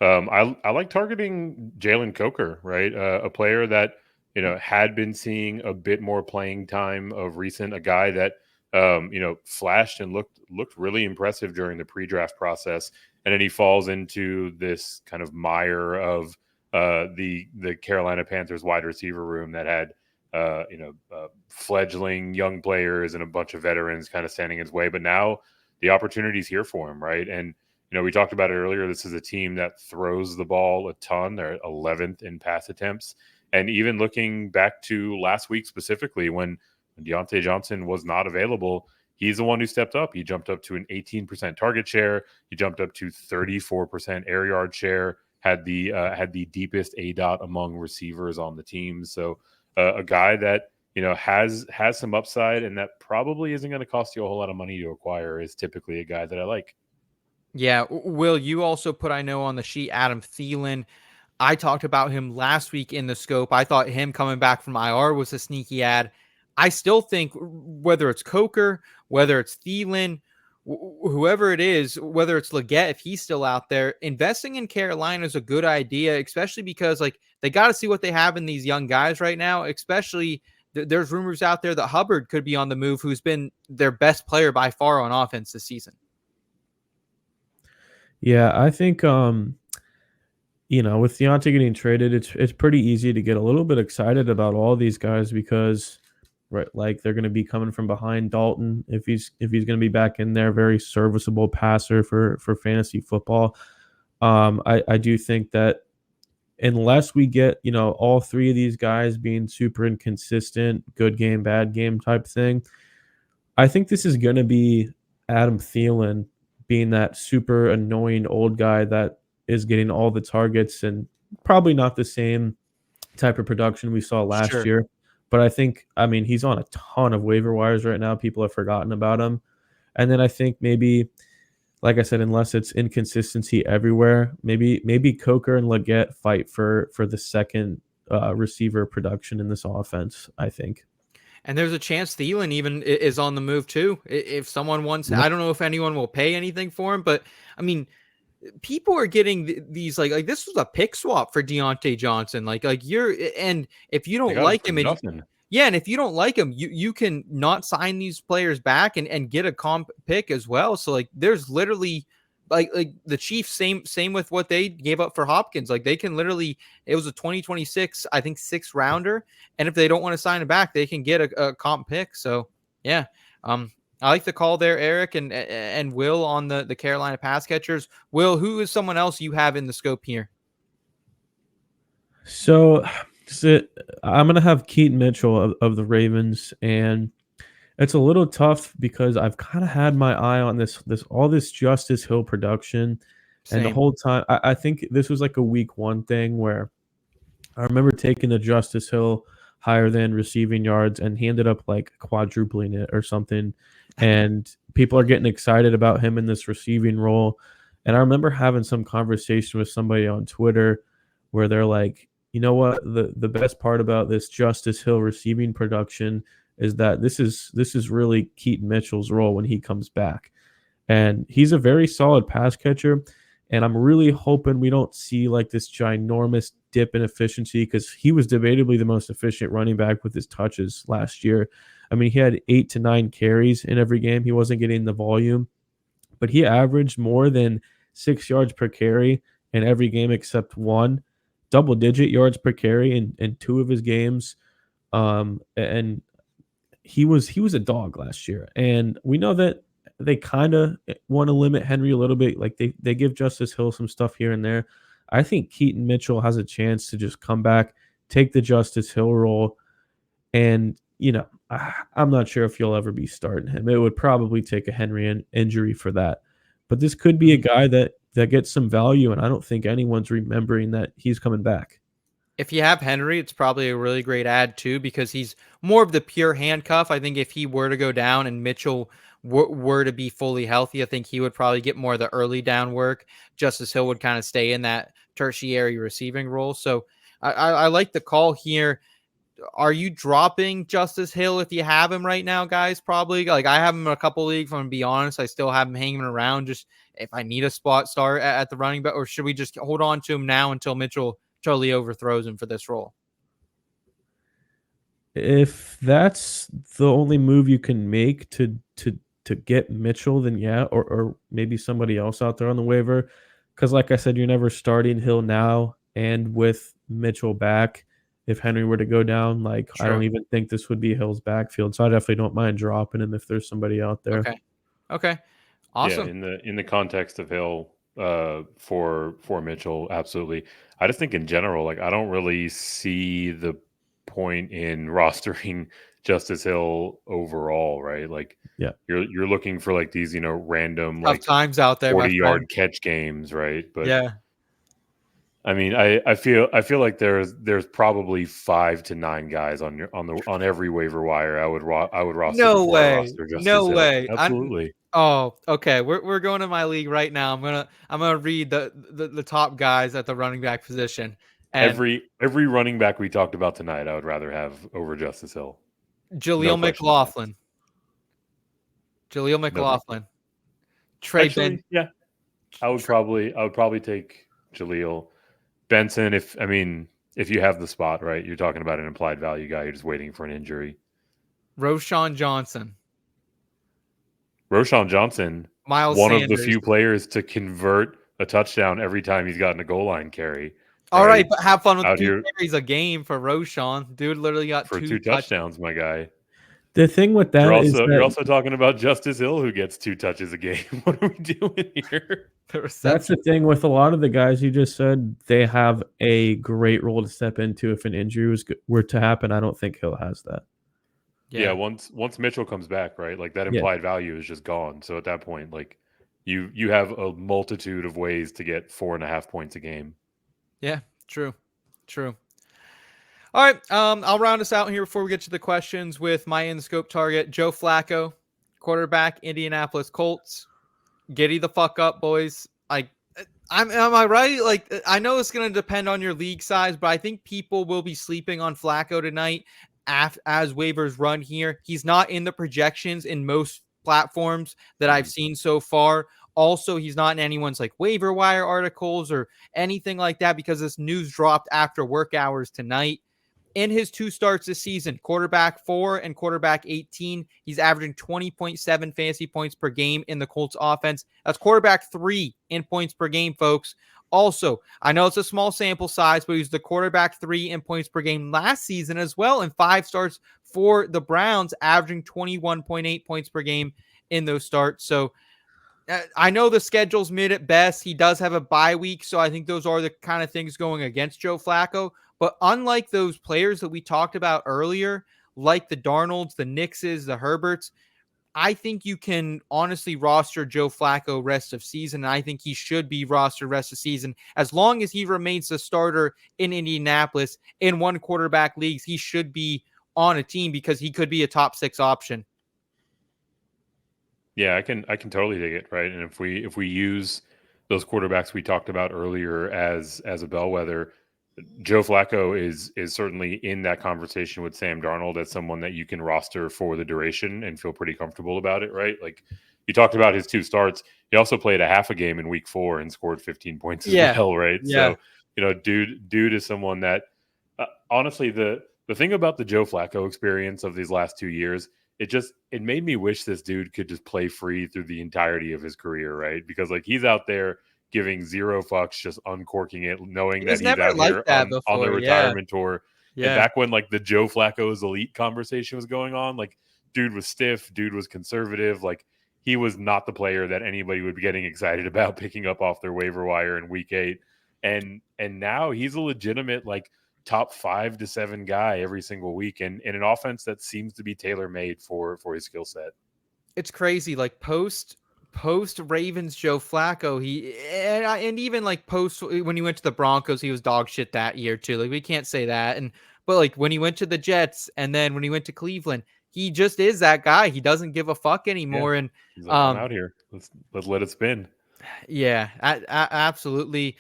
I like targeting Jalen Coker, right? A player that had been seeing a bit more playing time of recent. A guy that flashed and looked really impressive during the pre-draft process, and then he falls into this kind of mire of the Carolina Panthers wide receiver room that had fledgling young players and a bunch of veterans kind of standing in his way. But now the opportunity's here for him, right? And we talked about it earlier. This is a team that throws the ball a ton. They're 11th in pass attempts. And even looking back to last week specifically, when Deontay Johnson was not available, he's the one who stepped up. He jumped up to an 18% target share. He jumped up to 34% air yard share. Had the deepest ADOT among receivers on the team. So a guy that has some upside, and that probably isn't going to cost you a whole lot of money to acquire, is typically a guy that I like. Yeah, Will, you also put, I know, on the sheet Adam Thielen. I talked about him last week in the scope. I thought him coming back from IR was a sneaky ad. I still think whether it's Coker, whether it's Thielen, whoever it is, whether it's Leggett, if he's still out there, investing in Carolina is a good idea, especially because like they got to see what they have in these young guys right now, especially there's rumors out there that Hubbard could be on the move, who's been their best player by far on offense this season. Yeah, I think with Deontay getting traded, it's pretty easy to get a little bit excited about all these guys because right, like they're going to be coming from behind Dalton if he's going to be back in there, very serviceable passer for fantasy football. I do think that unless we get all three of these guys being super inconsistent, good game, bad game type thing, I think this is going to be Adam Thielen being that super annoying old guy that is getting all the targets and probably not the same type of production we saw last Sure. year. But I mean, he's on a ton of waiver wires right now. People have forgotten about him. And then I think maybe, like I said, unless it's inconsistency everywhere, maybe Coker and Leggett fight for the second receiver production in this offense, I think. And there's a chance Thielen even is on the move too. If someone wants, Yep. I don't know if anyone will pay anything for him, but I mean, people are getting these like this was a pick swap for Deontay Johnson. And if you They don't got him like for him, nothing. yeah, and if you don't like him, you can not sign these players back and get a comp pick as well. So like, there's literally like the Chiefs, same with what they gave up for Hopkins. Like they can literally, it was a 2026, I think 6th-rounder, and if they don't want to sign it back, they can get a comp pick. So yeah, I like the call there, Eric and Will on the Carolina pass catchers. Will, who is someone else you have in the scope here? So, I'm gonna have Keaton Mitchell of the Ravens, and it's a little tough because I've kind of had my eye on this Justice Hill production, and the Same. whole time I think this was like a week 1 thing where I remember taking the Justice Hill higher than receiving yards, and he ended up like quadrupling it or something. And people are getting excited about him in this receiving role. And I remember having some conversation with somebody on Twitter where they're like, you know what, the best part about this Justice Hill receiving production is that this is really Keaton Mitchell's role when he comes back. And he's a very solid pass catcher. And I'm really hoping we don't see like this ginormous dip in efficiency because he was debatably the most efficient running back with his touches last year. I mean, he had 8 to 9 carries in every game. He wasn't getting the volume, but he averaged more than 6 yards per carry in every game except one, double-digit yards per carry in 2 of his games. And he was a dog last year. And we know that they kind of want to limit Henry a little bit. Like they give Justice Hill some stuff here and there. I think Keaton Mitchell has a chance to just come back, take the Justice Hill role, and I'm not sure if you'll ever be starting him. It would probably take a Henry injury for that, but this could be a guy that gets some value, and I don't think anyone's remembering that he's coming back. If you have Henry, it's probably a really great ad too because he's more of the pure handcuff. I think if he were to go down and Mitchell were to be fully healthy, I think he would probably get more of the early down work. Justice Hill would kind of stay in that tertiary receiving role. So I like the call here. are you dropping Justice Hill if you have him right now, guys? Probably. Like I have him in a couple leagues. I'm gonna be honest. I still have him hanging around just if I need a spot start at the running back, or should we just hold on to him now until Mitchell totally overthrows him for this role? If that's the only move you can make to get Mitchell, then yeah, or maybe somebody else out there on the waiver. Because like I said, you're never starting Hill now, and with Mitchell back, if Henry were to go down, like I don't even think this would be Hill's backfield. So I definitely don't mind dropping him if there's somebody out there. Okay. Awesome. Yeah, in the context of Hill, for Mitchell, absolutely. I just think in general, like I don't really see the point in rostering Justice Hill overall, right? Like, yeah, you're looking for like these, random tough like times out there, 40-yard catch games, right? But yeah, I mean, I feel like there's probably 5 to 9 guys on every waiver wire I would roster. No before I way. roster Justice No Hill. way. Absolutely. Oh, okay. We're going to my league right now. I'm gonna read the top guys at the running back position. And Every running back we talked about tonight, I would rather have over Justice Hill. Jaleel McLaughlin. Trey Actually, yeah. I would probably take Jaleel. Benson, if you have the spot, right? You're talking about an implied value guy. You're just waiting for an injury. Roshan Johnson. Miles Sanders. Of the few players to convert a touchdown every time he's gotten a goal line carry. All right, but have fun with out 2 carries a game for Roshan. Dude literally got for 2 touchdowns, my guy. The thing with that you're also talking about Justice Hill, who gets 2 touches a game. What are we doing here? That's the thing with a lot of the guys you just said. They have a great role to step into if an injury were to happen. I don't think Hill has that. Yeah, once Mitchell comes back, right? Like that implied value is just gone. So at that point, like you have a multitude of ways to get 4.5 points a game. Yeah, true. All right, I'll round us out here before we get to the questions with my in-scope target, Joe Flacco, quarterback, Indianapolis Colts. Giddy the fuck up, boys. Like, am I right? Like, I know it's going to depend on your league size, but I think people will be sleeping on Flacco tonight as waivers run here. He's not in the projections in most platforms that I've seen so far. Also, he's not in anyone's like waiver wire articles or anything like that because this news dropped after work hours tonight. In his 2 starts this season, quarterback 4 and quarterback 18, he's averaging 20.7 fantasy points per game in the Colts offense. That's quarterback 3 in points per game, folks. Also, I know it's a small sample size, but he's the quarterback 3 in points per game last season as well in 5 starts for the Browns, averaging 21.8 points per game in those starts. So I know the schedule's mid at best. He does have a bye week, so I think those are the kind of things going against Joe Flacco. But unlike those players that we talked about earlier, like the Darnolds, the Nixes, the Herberts, I think you can honestly roster Joe Flacco rest of season. And I think he should be rostered rest of season. As long as he remains the starter in Indianapolis in 1 quarterback leagues, he should be on a team because he could be a top 6 option. Yeah, I can totally dig it, right? And if we use those quarterbacks we talked about earlier as a bellwether, Joe Flacco is certainly in that conversation with Sam Darnold as someone that you can roster for the duration and feel pretty comfortable about it, right? Like you talked about his 2 starts. He also played a half a game in week 4 and scored 15 points as well, right? Yeah. So, due to someone that honestly, the thing about the Joe Flacco experience of these last 2 years, it made me wish this dude could just play free through the entirety of his career, right? Because like he's out there giving 0 fucks, just uncorking it, knowing that he's out here on the retirement tour. Yeah. And back when like the Joe Flacco's elite conversation was going on, like dude was stiff, dude was conservative, like he was not the player that anybody would be getting excited about picking up off their waiver wire in week 8. And now he's a legitimate like top 5 to 7 guy every single week, and in an offense that seems to be tailor-made for his skill set. It's crazy. Like post Ravens Joe Flacco, and even like post when he went to the Broncos, he was dog shit that year too. Like we can't say that. But like when he went to the Jets and then when he went to Cleveland, he just is that guy. He doesn't give a fuck anymore. Yeah. And he's like, I'm out here. Let's let it spin. Yeah, absolutely.